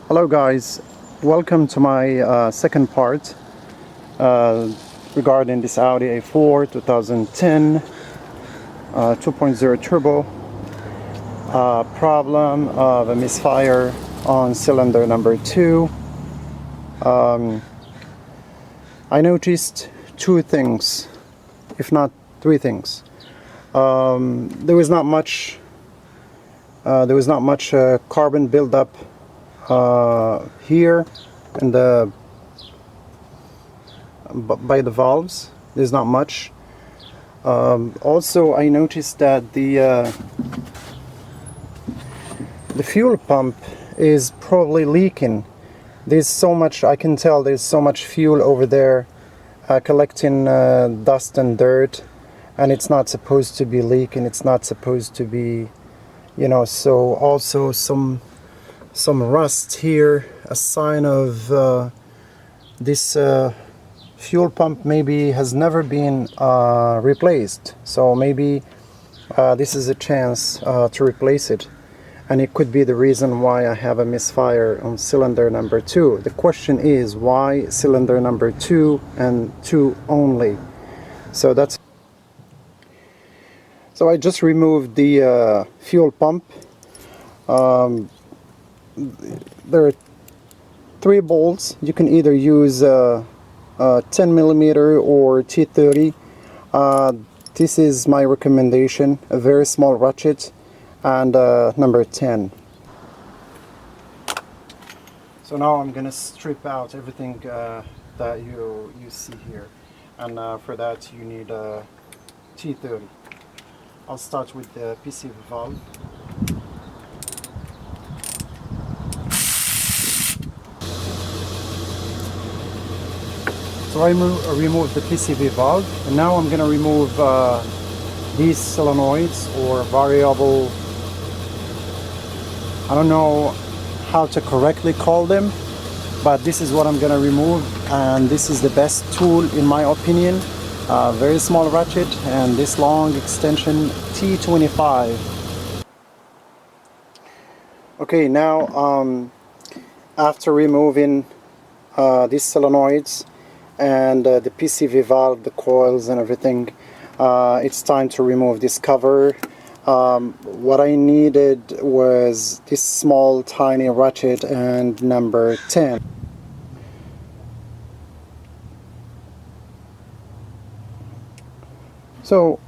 Hello guys, welcome to my second part regarding this Audi A4 2010 2.0 turbo. Problem of a misfire on cylinder number 2. I noticed two things, if not three things. There was not much carbon buildup here and by the valves. There's not much. Also, I noticed that the fuel pump is probably leaking. There's so much, I can tell there's so much fuel over there collecting dust and dirt, and it's not supposed to be leaking. It's not supposed to be, so also some rust here, a sign of this fuel pump maybe has never been replaced. So maybe this is a chance to replace it, and it could be the reason why I have a misfire on cylinder number 2. The question is, why cylinder number 2 and 2 only? So I just removed the fuel pump. There are 3 bolts. You can either use 10mm or T30. This is my recommendation, a very small ratchet, and number 10. So now I'm gonna strip out everything that you see here, and for that you need a T30. I'll start with the PCV valve. So I removed the PCV valve, and now I'm going to remove these solenoids, or variable, I don't know how to correctly call them, but this is what I'm going to remove, and this is the best tool in my opinion. Very small ratchet and this long extension, T25. Okay, now after removing these solenoids and the PCV valve, the coils and everything, it's time to remove this cover. What I needed was this small tiny ratchet and number 10. So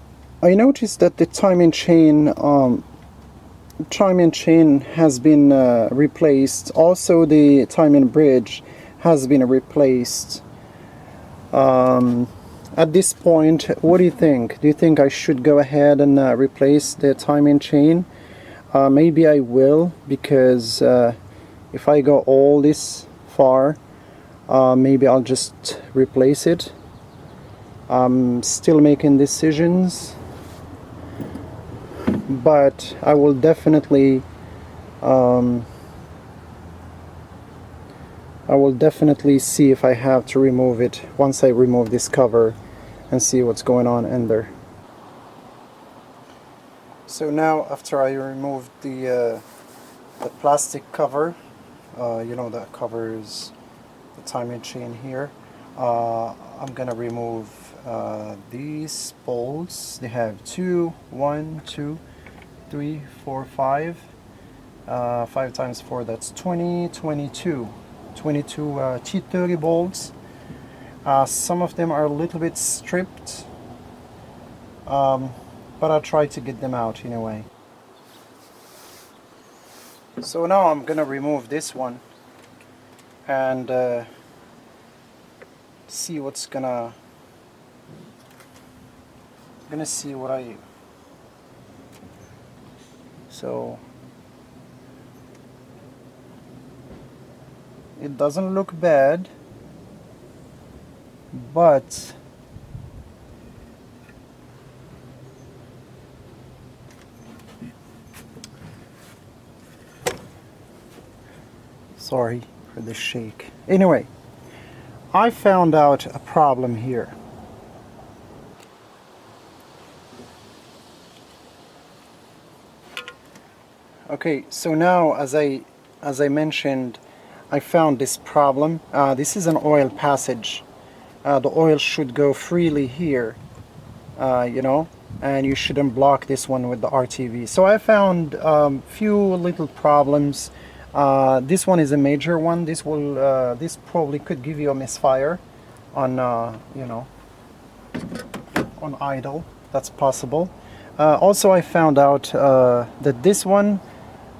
I noticed that the timing chain has been replaced. Also the timing bridge has been replaced. At this point, what do you think? Do you think I should go ahead and replace the timing chain? Maybe I will, because if I go all this far, maybe I'll just replace it. I'm still making decisions, but I will definitely see if I have to remove it once I remove this cover and see what's going on in there. So now, after I removed the plastic cover, that covers the timing chain here, I'm gonna remove these bolts. They have 1, 2, 3, 4, 5. 5 times 4, that's 22 T30 bolts. Some of them are a little bit stripped, but I'll try to get them out anyway. So now I'm gonna remove this one and see what's gonna see what I. So it doesn't look bad, but sorry for the shake. Anyway, I found out a problem here. Okay, so now as I mentioned, I found this problem. This is an oil passage. The oil should go freely here, you know, and you shouldn't block this one with the RTV. So I found few little problems. This one is a major one. This probably could give you a misfire on you know, on idle. That's possible. Also, I found out that this one,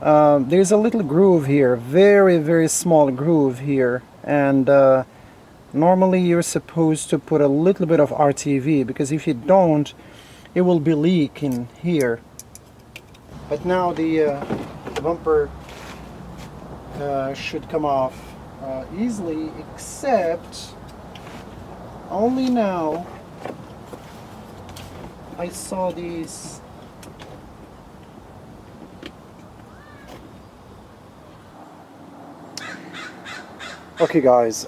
there's a little groove here, very small groove here, and normally you're supposed to put a little bit of RTV, because if you don't, it will be leaking here. But now the bumper should come off easily, except only now I saw these okay guys,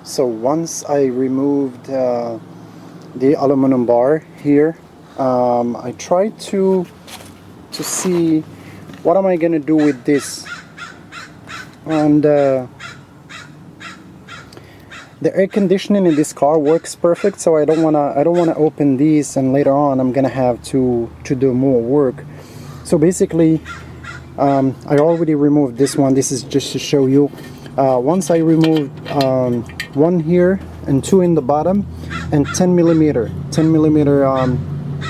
so once I removed the aluminum bar here, I tried to see what am I gonna do with this, and the air conditioning in this car works perfect, so I don't wanna open these and later on I'm gonna have to do more work. So basically I already removed this one. This is just to show you. Once I removed one here and two in the bottom and 10 millimeter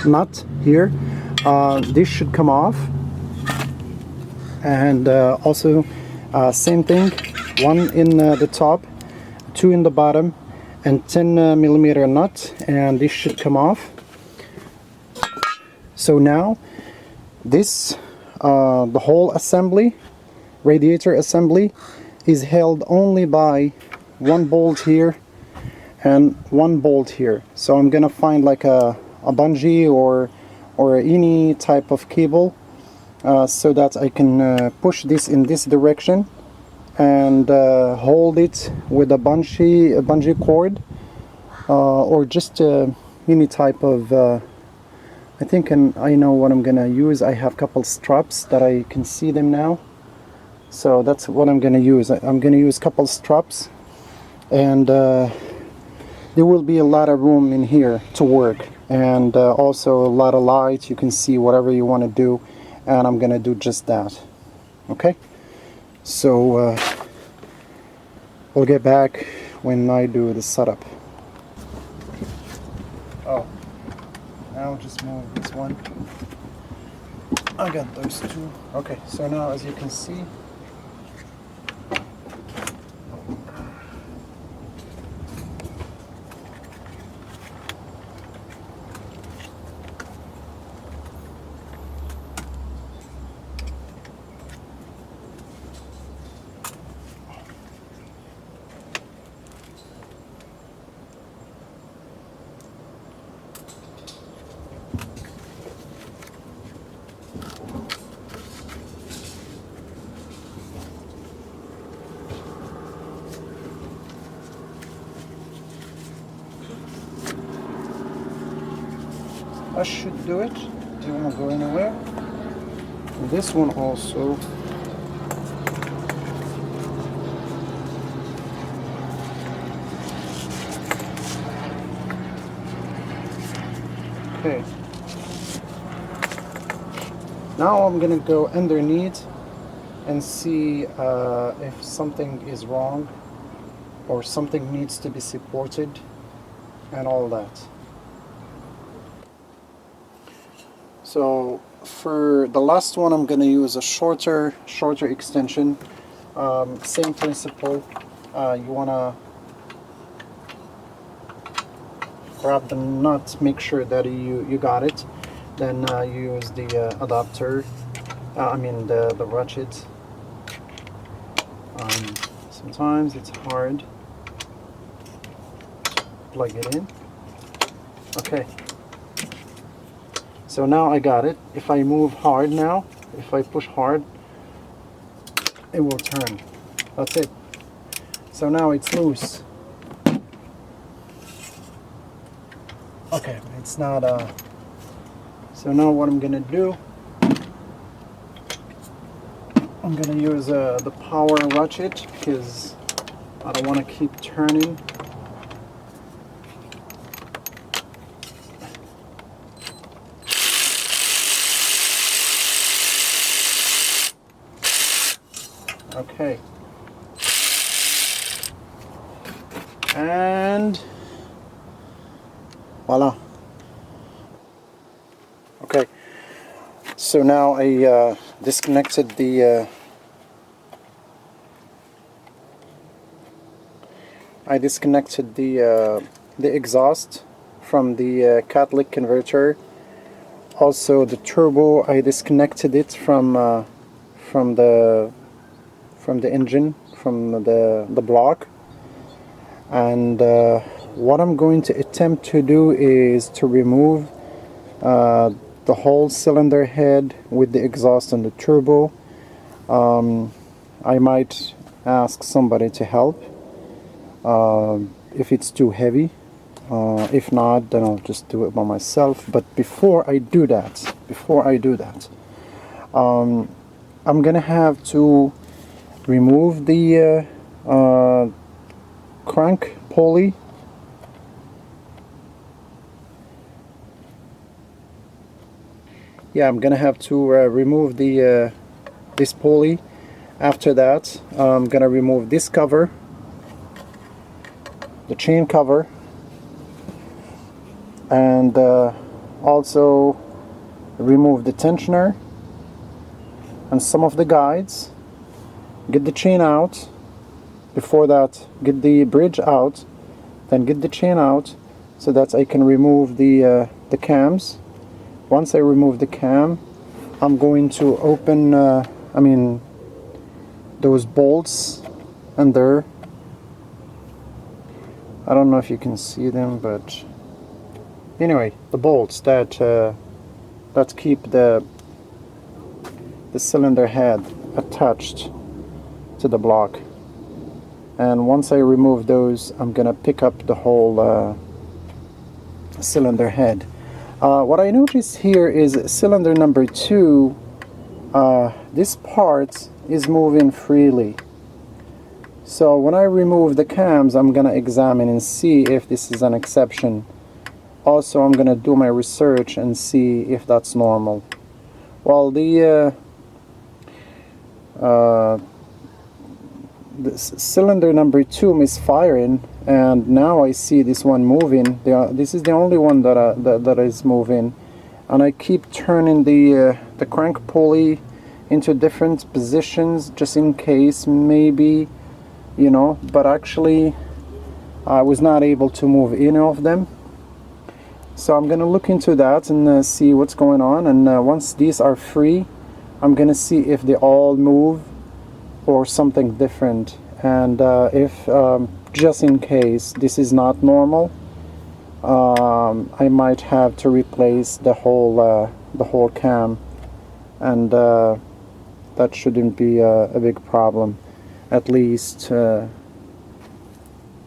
nut here, this should come off. And also same thing, one in the top, two in the bottom, and 10 millimeter nut, and this should come off. So now this the whole assembly, radiator assembly, is held only by one bolt here and one bolt here. So I'm gonna find like a bungee or any type of cable so that I can push this in this direction and hold it with a bungee cord, or just any type of I think I know what I'm gonna use. I have a couple straps that I can see them now, so that's what I'm gonna use. I'm gonna use a couple straps, and there will be a lot of room in here to work, and also a lot of light. You can see whatever you want to do, and I'm gonna do just that. Okay, so we'll get back when I do the setup. Oh, I'll just move this one. I got those two. Okay, so now as you can see, I should do it. Do you want to go anywhere? This one also. Okay. Now I'm gonna go underneath and see if something is wrong or something needs to be supported and all that. So for the last one, I'm going to use a shorter extension. Same principle. You want to grab the nut, make sure that you got it. Then you use the adapter. I mean the ratchet. Sometimes it's hard. Plug it in. Okay. So now I got it. If I move hard now, if I push hard, it will turn. That's it. So now it's loose. Okay, it's not so now what I'm gonna do, I'm gonna use the power ratchet because I don't want to keep turning. Okay. And voila. Okay. So now I disconnected the exhaust from the catalytic converter. Also the turbo, I disconnected it from the engine, from the block. And what I'm going to attempt to do is to remove the whole cylinder head with the exhaust and the turbo. I might ask somebody to help if it's too heavy. If not, then I'll just do it by myself. But before I do that, I'm gonna have to remove the crank pulley. Yeah, I'm gonna have to remove the this pulley. After that, I'm gonna remove this cover, the chain cover, and also remove the tensioner and some of the guides. Get the chain out. Before that, get the bridge out, then get the chain out so that I can remove the cams. Once I remove the cam, I'm going to open those bolts under. I don't know if you can see them, but anyway, the bolts that keep the cylinder head attached to the block. And once I remove those, I'm gonna pick up the whole cylinder head. What I notice here is cylinder number 2, this part is moving freely. So when I remove the cams, I'm gonna examine and see if this is an exception. Also, I'm gonna do my research and see if that's normal. Well, the cylinder number 2 misfiring, and now I see this one moving. This is the only one that is moving, and I keep turning the crank pulley into different positions just in case, maybe, you know, but actually I was not able to move any of them. So I'm gonna look into that and see what's going on, and once these are free, I'm gonna see if they all move or something different. And if just in case this is not normal, I might have to replace the whole cam, and that shouldn't be a big problem. At least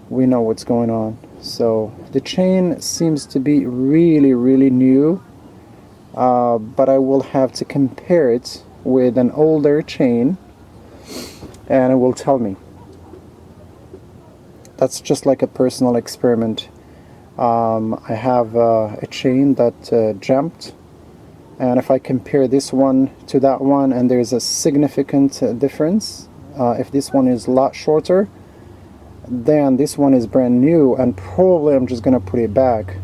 we know what's going on. So the chain seems to be really new, but I will have to compare it with an older chain, and it will tell me. That's just like a personal experiment. I have a chain that jumped, and if I compare this one to that one, and there's a significant difference, if this one is a lot shorter, then this one is brand new, and probably I'm just gonna put it back.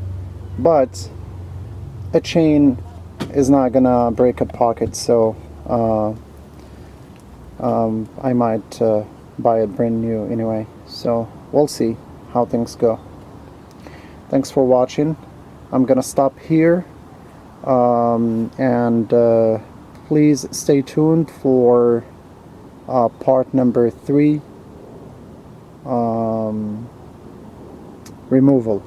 But a chain is not gonna break a pocket, so I might buy it brand new anyway. So we'll see how things go. Thanks for watching. I'm gonna stop here, and please stay tuned for part number 3, removal.